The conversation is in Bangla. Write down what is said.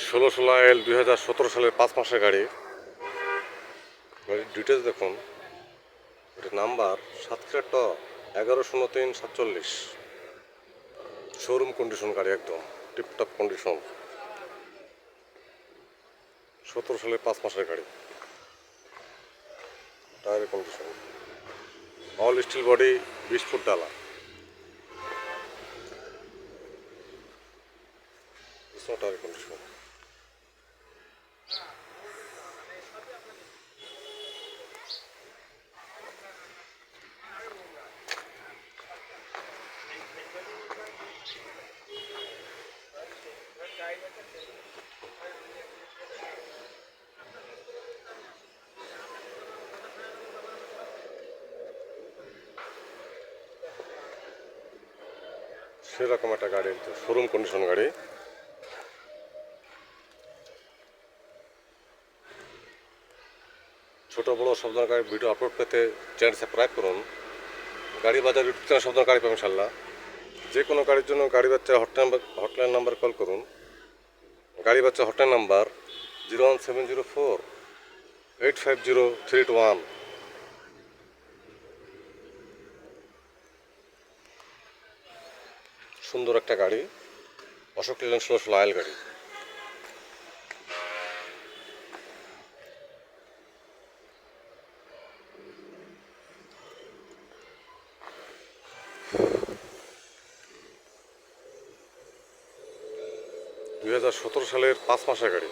16 লাইল 2017 সালের 5 মাসের গাড়ি। গাড়ির ডিটেলস দেখুন। এটির নাম্বার 7 110347। শোরুম কন্ডিশন গাড়ি, একদম টিপটপ কন্ডিশন। 17 সালের 5 মাসের গাড়ি। টায়ারের condition all steel body, 20 foot ডালা। টায়ারের কন্ডিশন সেরকম একটা গাড়ি, শোরুম কন্ডিশন গাড়ি। ছোট বড় সব ধরনের গাড়ির ভিডিও আপলোড পেতে চ্যানেল সাবস্ক্রাইব করুন। গাড়ি বাজার ইউটিউব চ্যানেল সব ধরনের গাড়ি পাবেন ইনশাল্লাহ। যে কোনো গাড়ির জন্য গাড়ি বাচ্চা হটলাইন নাম্বার কল করুন। গাড়ি বাচ্চা হটলাইন নাম্বার 01704-850-321। সুন্দর একটা গাড়ি, অশোক লেল্যান্ড 16 লাইল গাড়ি। দুই 2017 সালের 5 মাসের গাড়ি।